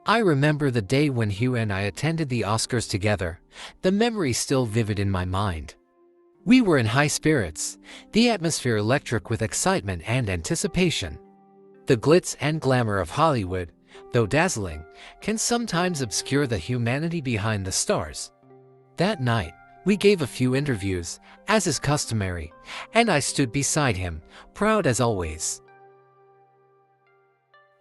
I remember the day when Hugh and I attended the Oscars together, the memory still vivid in my mind. We were in high spirits, the atmosphere electric with excitement and anticipation. The glitz and glamour of Hollywood, though dazzling, can sometimes obscure the humanity behind the stars. That night, we gave a few interviews, as is customary, and I stood beside him, proud as always.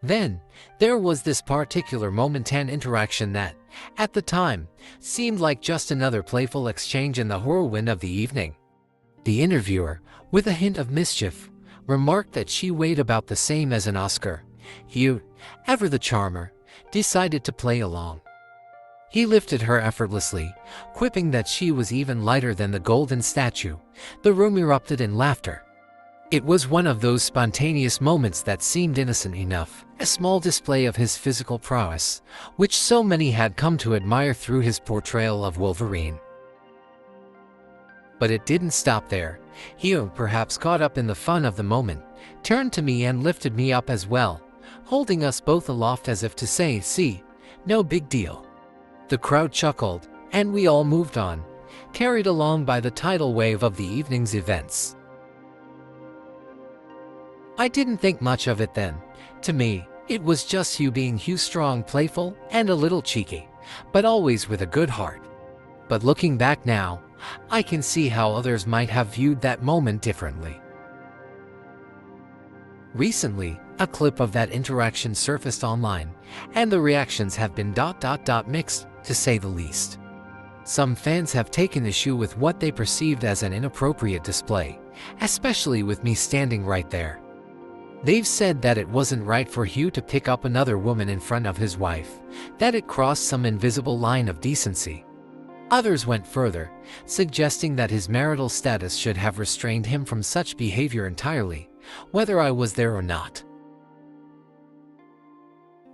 Then, there was this particular moment and interaction that, at the time, seemed like just another playful exchange in the whirlwind of the evening. The interviewer, with a hint of mischief, remarked that she weighed about the same as an Oscar. Hugh, ever the charmer, decided to play along. He lifted her effortlessly, quipping that she was even lighter than the golden statue. The room erupted in laughter. It was one of those spontaneous moments that seemed innocent enough, a small display of his physical prowess, which so many had come to admire through his portrayal of Wolverine. But it didn't stop there. Hugh, perhaps caught up in the fun of the moment, turned to me and lifted me up as well, holding us both aloft as if to say, "See, no big deal." The crowd chuckled, and we all moved on, carried along by the tidal wave of the evening's events. I didn't think much of it then. To me, it was just Hugh being Hugh, strong, playful, and a little cheeky, but always with a good heart. But looking back now, I can see how others might have viewed that moment differently. Recently, a clip of that interaction surfaced online, and the reactions have been mixed, to say the least. Some fans have taken issue with what they perceived as an inappropriate display, especially with me standing right there. They've said that it wasn't right for Hugh to pick up another woman in front of his wife, that it crossed some invisible line of decency. Others went further, suggesting that his marital status should have restrained him from such behavior entirely, whether I was there or not.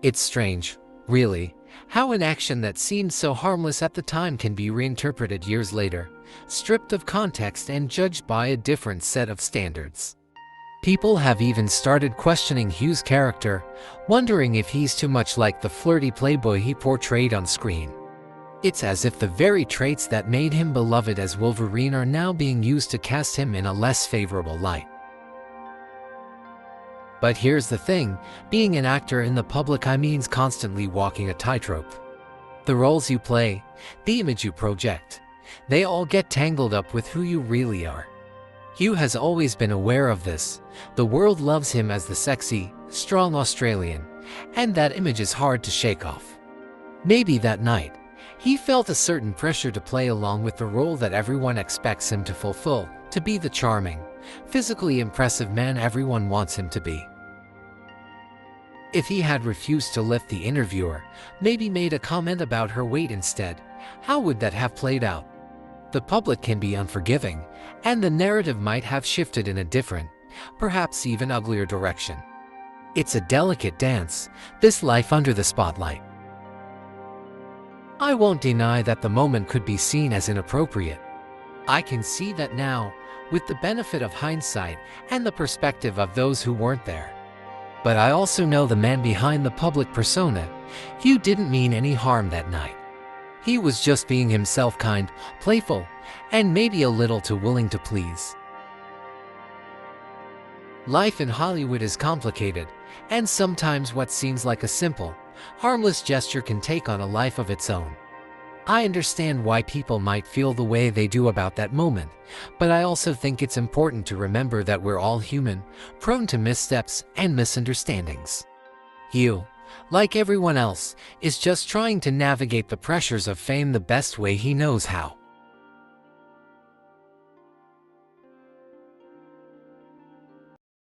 It's strange, really, how an action that seemed so harmless at the time can be reinterpreted years later, stripped of context and judged by a different set of standards. People have even started questioning Hugh's character, wondering if he's too much like the flirty playboy he portrayed on screen. It's as if the very traits that made him beloved as Wolverine are now being used to cast him in a less favorable light. But here's the thing, being an actor in the public eye means constantly walking a tightrope. The roles you play, the image you project, they all get tangled up with who you really are. Hugh has always been aware of this. The world loves him as the sexy, strong Australian, and that image is hard to shake off. Maybe that night, he felt a certain pressure to play along with the role that everyone expects him to fulfill, to be the charming, physically impressive man everyone wants him to be. If he had refused to lift the interviewer, maybe made a comment about her weight instead, how would that have played out? The public can be unforgiving, and the narrative might have shifted in a different, perhaps even uglier direction. It's a delicate dance, this life under the spotlight. I won't deny that the moment could be seen as inappropriate. I can see that now, with the benefit of hindsight and the perspective of those who weren't there. But I also know the man behind the public persona. Hugh didn't mean any harm that night. He was just being himself, kind, playful, and maybe a little too willing to please. Life in Hollywood is complicated, and sometimes what seems like a simple, harmless gesture can take on a life of its own. I understand why people might feel the way they do about that moment, but I also think it's important to remember that we're all human, prone to missteps and misunderstandings. Hugh, like everyone else, is just trying to navigate the pressures of fame the best way he knows how.